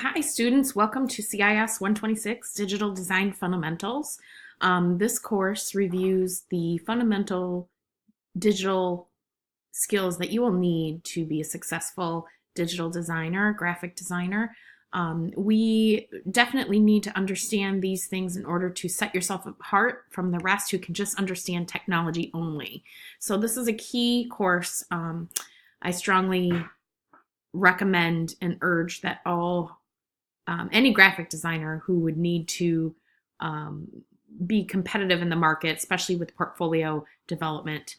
Hi students, welcome to CIS 126 Digital Design Fundamentals. This course reviews the fundamental digital skills that you will need to be a successful digital designer, graphic designer. We definitely need to understand these things in order to set yourself apart from the rest who can just understand technology only. So this is a key course. I strongly recommend and urge that any graphic designer who would need to be competitive in the market, especially with portfolio development,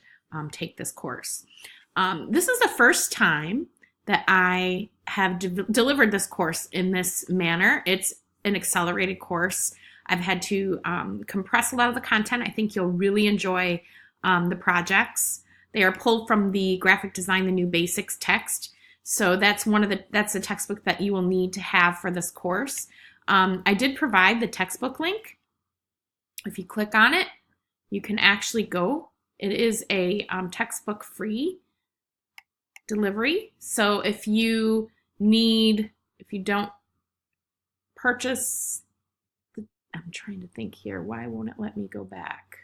take this course. This is the first time that I have delivered this course in this manner. It's an accelerated course. I've had to compress a lot of the content. I think you'll really enjoy the projects. They are pulled from the Graphic Design, the New Basics text. So that's the textbook that you will need to have for this course. I did provide the textbook link. If you click on it, you can actually go. It is a textbook free delivery. So if you don't purchase, I'm trying to think here. Why won't it let me go back?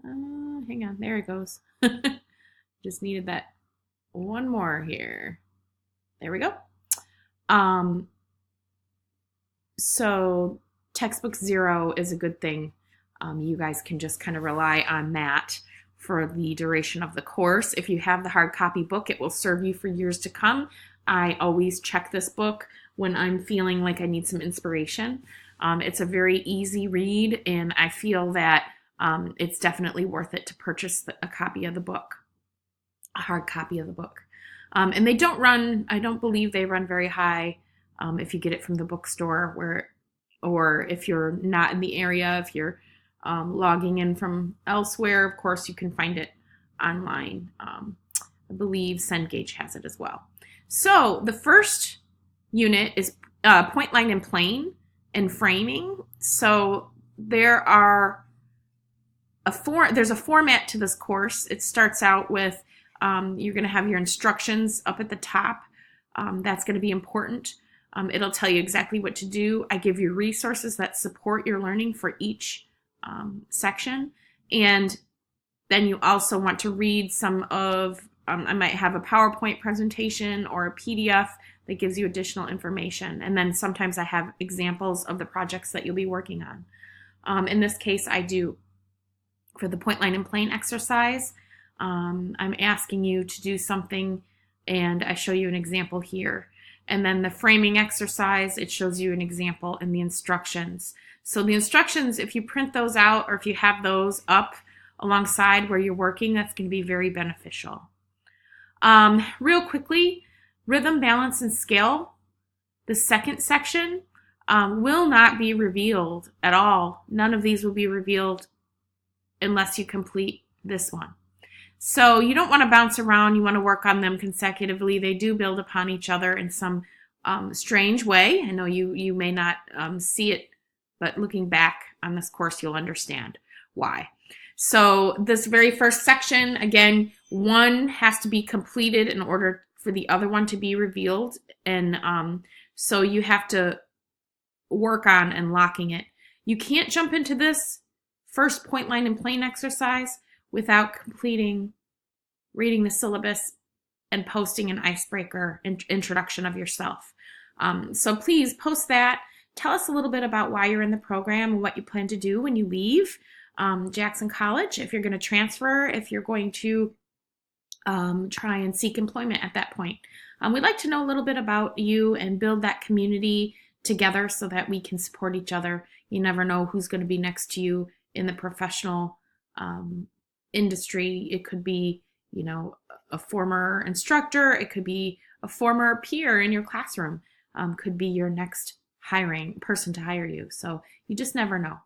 Hang on, there it goes. Just needed that one more here. There we go. So textbook 0 is a good thing. You guys can just kind of rely on that for the duration of the course. If you have the hard copy book, it will serve you for years to come. I always check this book when I'm feeling like I need some inspiration. It's a very easy read, and I feel that it's definitely worth it to purchase a copy of the book. A hard copy of the book. And they don't run, I don't believe they run very high if you get it from the bookstore, or if you're not in the area, if you're logging in from elsewhere, of course you can find it online. I believe Cengage has it as well. So the first unit is point, line, and plane and framing. So there's a format to this course. It starts out with you're going to have your instructions up at the top. That's going to be important. It'll tell you exactly what to do. I give you resources that support your learning for each section. And then you also want to read some of, I might have a PowerPoint presentation or a PDF that gives you additional information. And then sometimes I have examples of the projects that you'll be working on. In this case, I do, for the point, line, and plane exercise, I'm asking you to do something, and I show you an example here. And then the framing exercise, it shows you an example in the instructions. So the instructions, if you print those out or if you have those up alongside where you're working, that's going to be very beneficial. Real quickly, rhythm, balance, and scale. The second section will not be revealed at all. None of these will be revealed unless you complete this one. So you don't want to bounce around. You want to work on them consecutively. They do build upon each other in some strange way. I know you may not see it, but looking back on this course, you'll understand why. So this very first section, again, one has to be completed in order for the other one to be revealed. And so you have to work on unlocking it. You can't jump into this first point, line, and plane exercise without reading the syllabus and posting an icebreaker introduction of yourself. So please post that. Tell us a little bit about why you're in the program and what you plan to do when you leave Jackson College, if you're going to transfer, if you're going to try and seek employment at that point. We'd like to know a little bit about you and build that community together so that we can support each other. You never know who's going to be next to you in the professional industry. It could be, a former instructor. It could be a former peer in your classroom. Could be your next hiring person to hire you. So you just never know.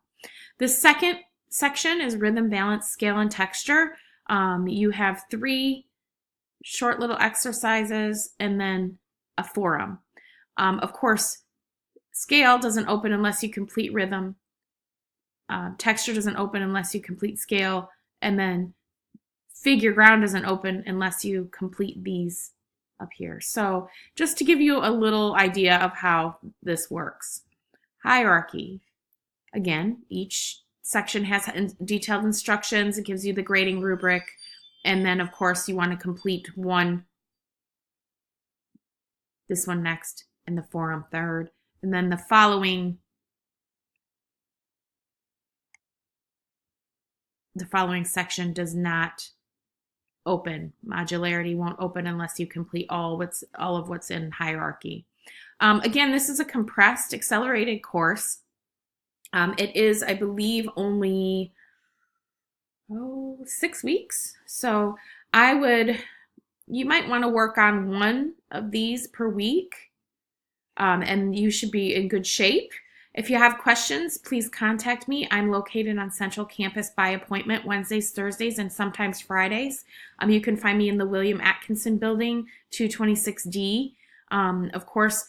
The second section is rhythm, balance, scale, and texture. You have 3 short little exercises and then a forum. Of course, scale doesn't open unless you complete rhythm. Texture doesn't open unless you complete scale, and then figure ground doesn't open unless you complete these up here. So just to give you a little idea of how this works. Hierarchy. Again, each section has detailed instructions. It gives you the grading rubric. And then, of course, you want to complete this one next, and the forum third. And then the following section does not open. Modularity won't open unless you complete all of what's in hierarchy. Again, this is a compressed, accelerated course. It is, I believe, only 6 weeks. So you might want to work on one of these per week, and you should be in good shape. If you have questions, please contact me. I'm located on Central Campus by appointment Wednesdays, Thursdays, and sometimes Fridays. You can find me in the William Atkinson Building, 226D. Of course,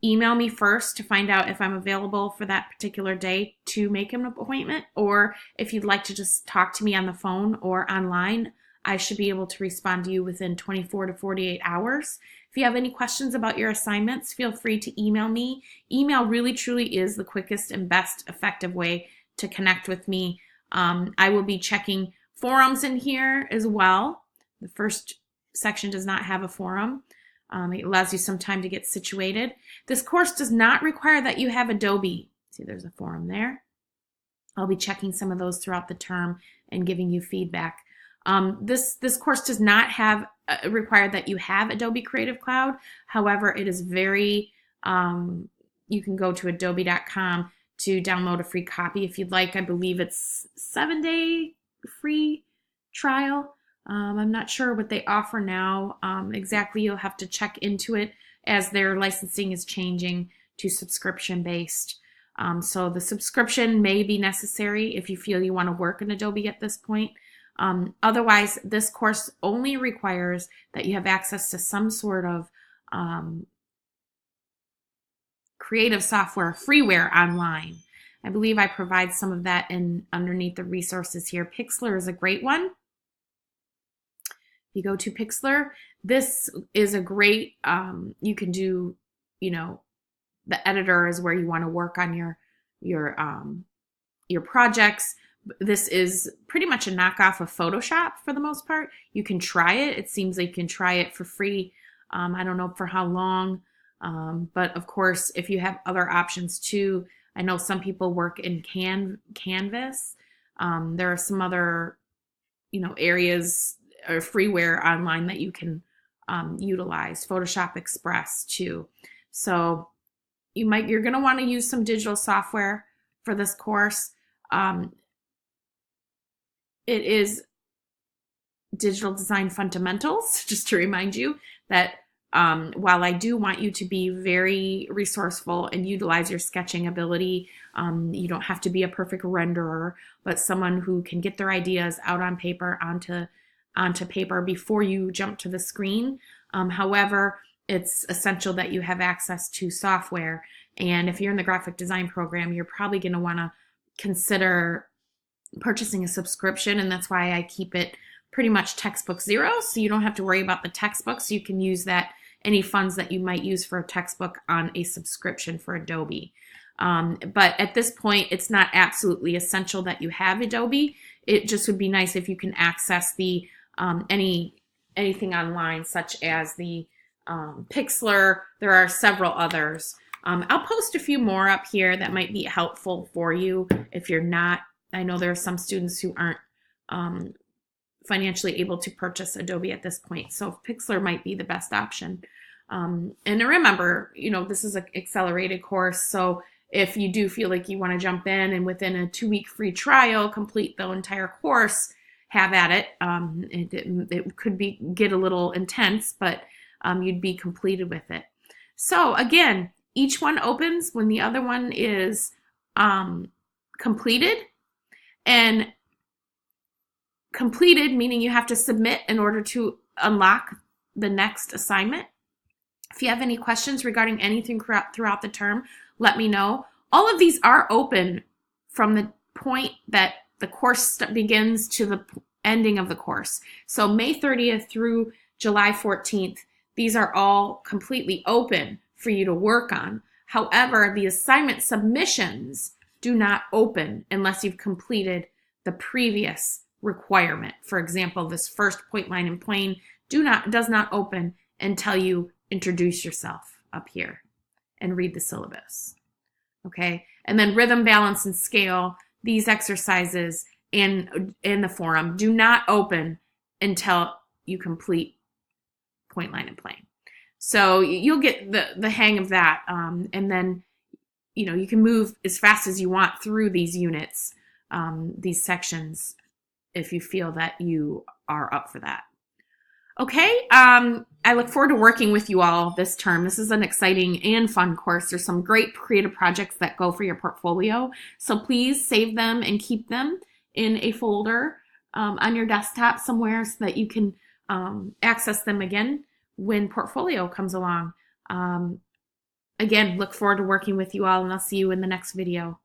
email me first to find out if I'm available for that particular day to make an appointment, or if you'd like to just talk to me on the phone or online, I should be able to respond to you within 24 to 48 hours. If you have any questions about your assignments, feel free to email me. Email really truly is the quickest and best effective way to connect with me. I will be checking forums in here as well. The first section does not have a forum. It allows you some time to get situated. This course does not require that you have Adobe. See, there's a forum there. I'll be checking some of those throughout the term and giving you feedback. This course does not have require that you have Adobe Creative Cloud. However, it is very, you can go to adobe.com to download a free copy if you'd like. I believe it's 7-day free trial. I'm not sure what they offer now exactly. You'll have to check into it as their licensing is changing to subscription-based. So the subscription may be necessary if you feel you want to work in Adobe at this point. Otherwise, this course only requires that you have access to some sort of creative software, freeware online. I believe I provide some of that underneath the resources here. Pixlr is a great one. If you go to Pixlr, this is a great, you can do, the editor is where you want to work on your projects. This is pretty much a knockoff of Photoshop for the most part. You can try it. It seems like you can try it for free. I don't know for how long, but of course, if you have other options too, I know some people work in Canvas. There are some other, areas or freeware online that you can utilize. Photoshop Express too. So you're going to want to use some digital software for this course. It is Digital Design Fundamentals, just to remind you that while I do want you to be very resourceful and utilize your sketching ability, you don't have to be a perfect renderer, but someone who can get their ideas out on paper onto paper before you jump to the screen. However, it's essential that you have access to software. And if you're in the graphic design program, you're probably going to want to consider purchasing a subscription, and that's why I keep it pretty much textbook zero, so you don't have to worry about the textbooks. You can use any funds that you might use for a textbook on a subscription for Adobe. But at this point, it's not absolutely essential that you have Adobe. It just would be nice if you can access the anything online, such as the Pixlr. There are several others. I'll post a few more up here that might be helpful for you if you're not. I know there are some students who aren't financially able to purchase Adobe at this point, so Pixlr might be the best option. And remember, this is an accelerated course, so if you do feel like you want to jump in and within a 2-week free trial, complete the entire course, have at it. It could get a little intense, but you'd be completed with it. So again, each one opens when the other one is completed. And completed, meaning you have to submit in order to unlock the next assignment. If you have any questions regarding anything throughout the term, let me know. All of these are open from the point that the course begins to the ending of the course. So May 30th through July 14th, These are all completely open for you to work on. However, the assignment submissions do not open unless you've completed the previous requirement. For example, this first point, line, and plane does not open until you introduce yourself up here and read the syllabus. Okay, and then rhythm, balance, and scale, these exercises in the forum do not open until you complete point, line, and plane. So you'll get the hang of that, and then you can move as fast as you want through these units, these sections, if you feel that you are up for that. Okay, I look forward to working with you all this term. This is an exciting and fun course. There's some great creative projects that go for your portfolio, so please save them and keep them in a folder on your desktop somewhere so that you can access them again when portfolio comes along. Again, look forward to working with you all, and I'll see you in the next video.